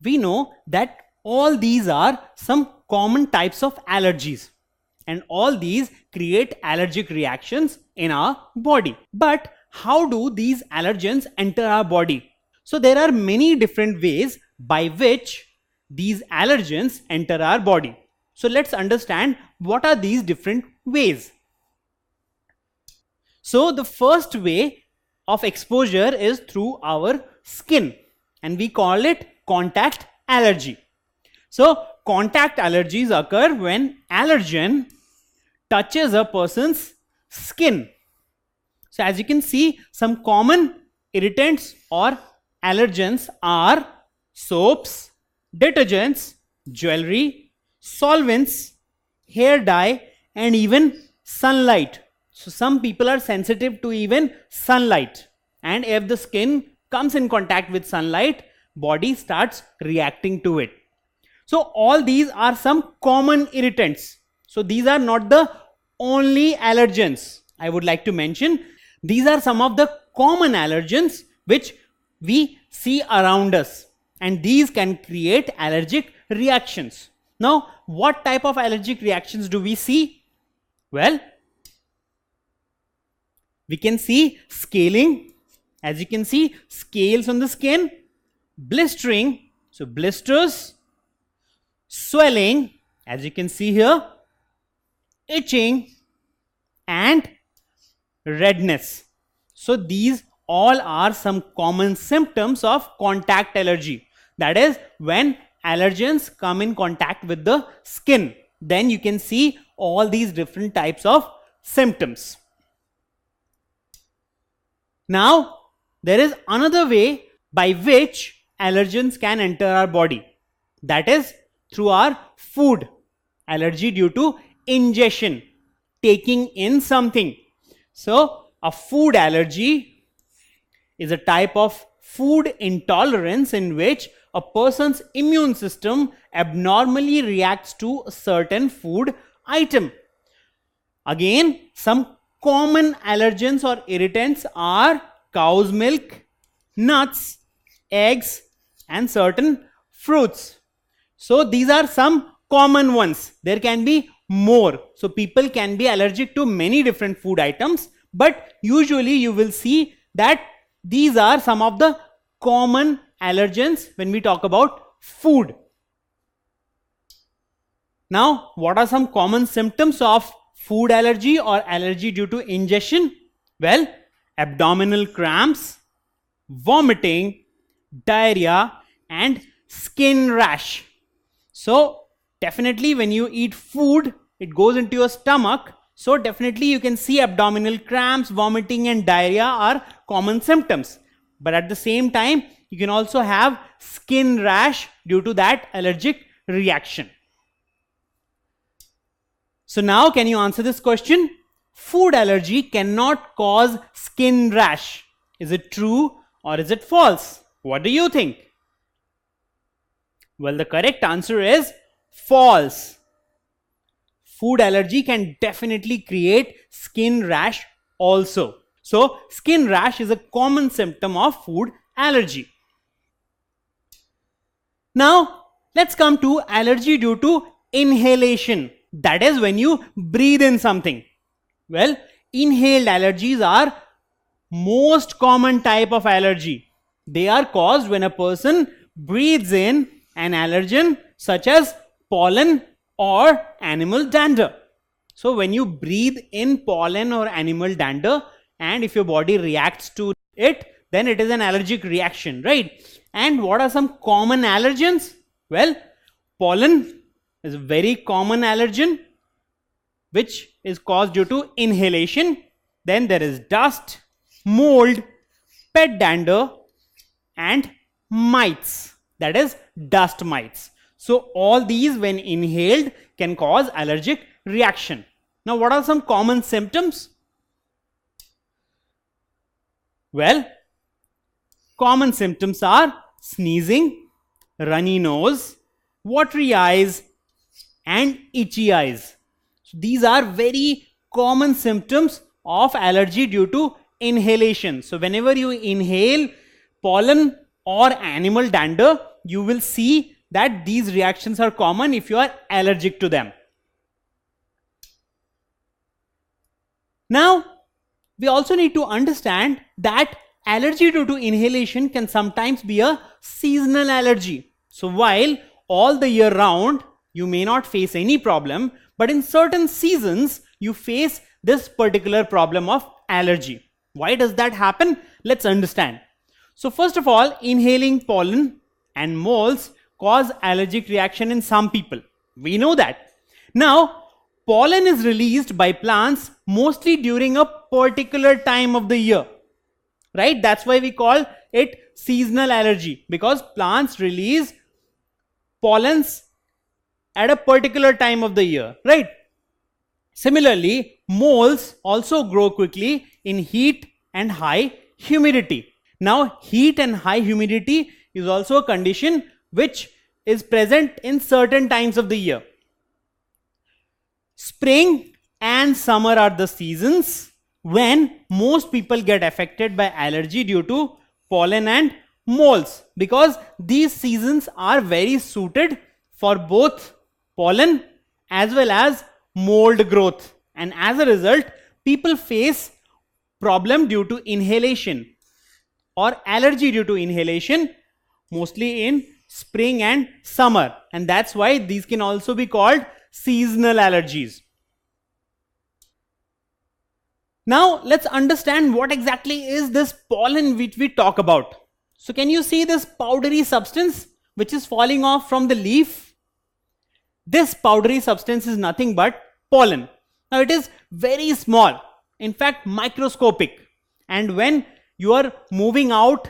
we know that all these are some common types of allergies, and all these create allergic reactions in our body. But how do these allergens enter our body? So there are many different ways by which these allergens enter our body. So let's understand what are these different ways. So the first way of exposure is through our skin, and we call it contact allergy. So contact allergies occur when allergen touches a person's skin. So as you can see, some common irritants or allergens are soaps, detergents, jewelry, solvents, hair dye, and even sunlight. So some people are sensitive to even sunlight, and if the skin comes in contact with sunlight, body starts reacting to it. So all these are some common irritants. So these are not the only allergens I would like to mention. These are some of the common allergens which we see around us, and these can create allergic reactions. Now, what type of allergic reactions do we see? Well, we can see scaling. As you can see, scales on the skin, blistering, so blisters, swelling, as you can see here, itching, and redness. So these all are some common symptoms of contact allergy. That is, when allergens come in contact with the skin, then you can see all these different types of symptoms. Now, there is another way by which allergens can enter our body. That is through our food. Allergy due to ingestion, taking in something. So, a food allergy is a type of food intolerance in which a person's immune system abnormally reacts to a certain food item. Again, some common allergens or irritants are cow's milk, nuts, eggs, and certain fruits. So these are some common ones. There can be more. So people can be allergic to many different food items, but usually you will see that these are some of the common allergens when we talk about food. Now, what are some common symptoms of food allergy or allergy due to ingestion? Well, abdominal cramps, vomiting, diarrhea, and skin rash. So definitely when you eat food, it goes into your stomach. So definitely you can see abdominal cramps, vomiting, and diarrhea are common symptoms. But at the same time, you can also have skin rash due to that allergic reaction. So now can you answer this question? Food allergy cannot cause skin rash. Is it true or is it false? What do you think? Well, the correct answer is false. Food allergy can definitely create skin rash also. So, skin rash is a common symptom of food allergy. Now, let's come to allergy due to inhalation. That is when you breathe in something. Well, inhaled allergies are most common type of allergy. They are caused when a person breathes in an allergen such as pollen or animal dander. So when you breathe in pollen or animal dander, and if your body reacts to it, then it is an allergic reaction, right? And what are some common allergens? Well, pollen is a very common allergen which is caused due to inhalation. Then there is dust, mold, pet dander, and mites, that is dust mites. So all these when inhaled can cause allergic reaction. Now what are some common symptoms? Well, common symptoms are sneezing, runny nose, watery eyes, and itchy eyes. So these are very common symptoms of allergy due to inhalation. So whenever you inhale pollen or animal dander, you will see that these reactions are common if you are allergic to them. Now, we also need to understand that allergy due to inhalation can sometimes be a seasonal allergy. So while all the year round you may not face any problem, but in certain seasons you face this particular problem of allergy. Why does that happen? Let's understand. So first of all, inhaling pollen and moles cause allergic reaction in some people. We know that. Now, pollen is released by plants mostly during a particular time of the year, right? That's why we call it seasonal allergy, because plants release pollens at a particular time of the year, right? Similarly, moles also grow quickly in heat and high humidity. Now, heat and high humidity is also a condition which is present in certain times of the year. Spring and summer are the seasons when most people get affected by allergy due to pollen and moles, because these seasons are very suited for both pollen as well as mold growth, and as a result people face problem due to inhalation or allergy due to inhalation mostly in spring and summer, and that's why these can also be called seasonal allergies. Now let's understand what exactly is this pollen which we talk about. So can you see this powdery substance which is falling off from the leaf? This powdery substance is nothing but pollen. Now it is very small, in fact microscopic, and when you are moving out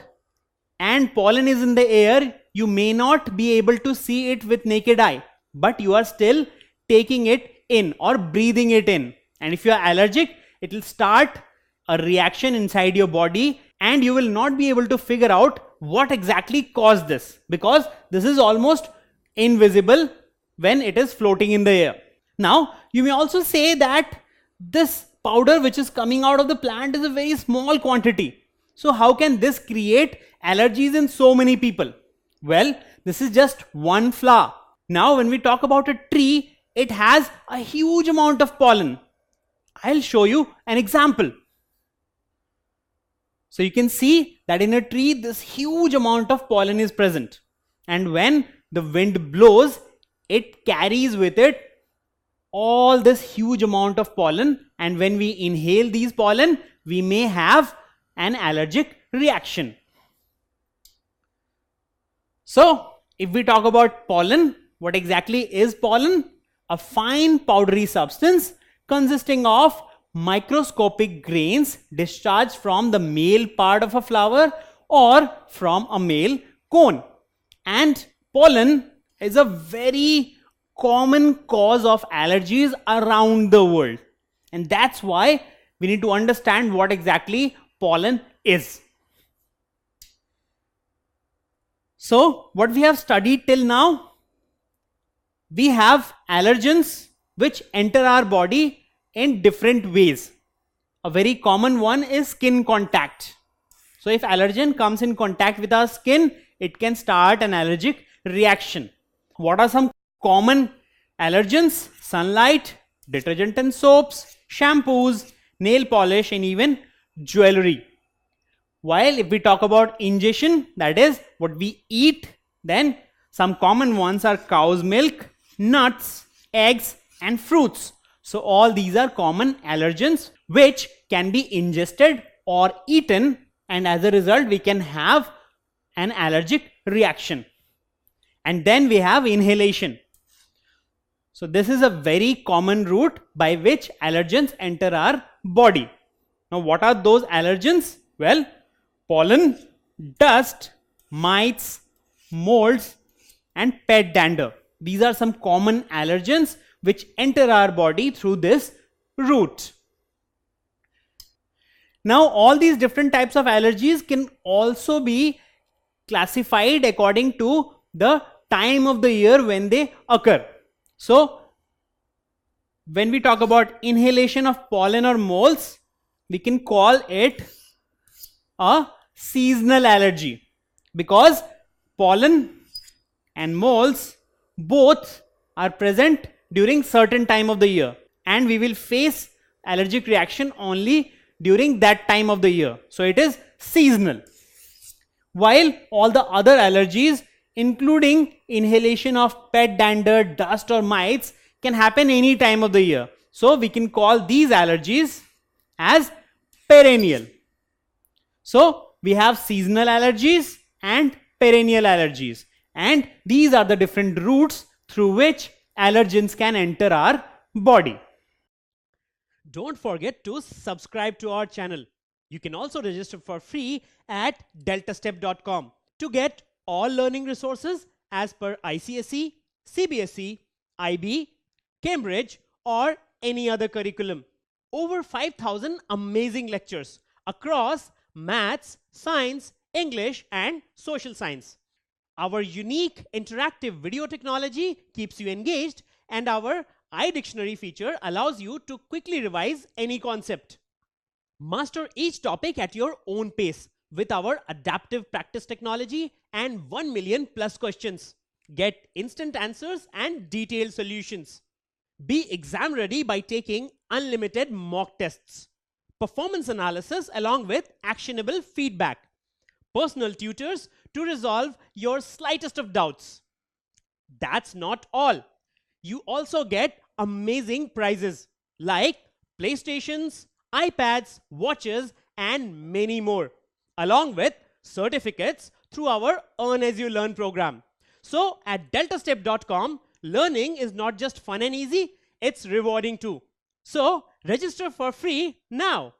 and pollen is in the air, you may not be able to see it with naked eye, but you are still taking it in or breathing it in, and if you are allergic, it will start a reaction inside your body and you will not be able to figure out what exactly caused this, because this is almost invisible when it is floating in the air. Now you may also say that this powder which is coming out of the plant is a very small quantity. So how can this create allergies in so many people? Well, this is just one flower. Now when we talk about a tree, it has a huge amount of pollen. I'll show you an example. So you can see that in a tree this huge amount of pollen is present, and when the wind blows, it carries with it all this huge amount of pollen, and when we inhale these pollen, we may have an allergic reaction. So if we talk about pollen, what exactly is pollen? A fine powdery substance consisting of microscopic grains discharged from the male part of a flower or from a male cone. And pollen is a very common cause of allergies around the world, and that's why we need to understand what exactly pollen is. So what we have studied till now, we have allergens which enter our body in different ways. A very common one is skin contact. So if allergen comes in contact with our skin, it can start an allergic reaction. What are some common allergens? Sunlight, detergent and soaps, shampoos, nail polish, and even jewelry. While if we talk about ingestion, that is what we eat, then some common ones are cow's milk, nuts, eggs and fruits. So all these are common allergens which can be ingested or eaten, and as a result we can have an allergic reaction. And then we have inhalation. So this is a very common route by which allergens enter our body. Now what are those allergens? Well, pollen, dust, mites, molds and pet dander. These are some common allergens which enter our body through this route. Now all these different types of allergies can also be classified according to the time of the year when they occur. So when we talk about inhalation of pollen or moles, we can call it a seasonal allergy. because pollen and moles both are present during certain time of the year, and we will face allergic reaction only during that time of the year. So it is seasonal. While all the other allergies, including inhalation of pet dander, dust or mites, can happen any time of the year. So we can call these allergies as perennial. So we have seasonal allergies and perennial allergies, and these are the different routes through which allergens can enter our body. Don't forget to subscribe to our channel. You can also register for free at deltastep.com to get all learning resources as per ICSE, CBSE, IB, Cambridge or any other curriculum. Over 5,000 amazing lectures across maths, science, English and social science. Our unique interactive video technology keeps you engaged, and our iDictionary feature allows you to quickly revise any concept. Master each topic at your own pace with our adaptive practice technology and 1 million plus questions. Get instant answers and detailed solutions. Be exam ready by taking unlimited mock tests, performance analysis along with actionable feedback, personal tutors to resolve your slightest of doubts. That's not all. You also get amazing prizes like PlayStations, iPads, watches, and many more, along with certificates through our Earn As You Learn program. So at deltastep.com, learning is not just fun and easy, it's rewarding too. So register for free now.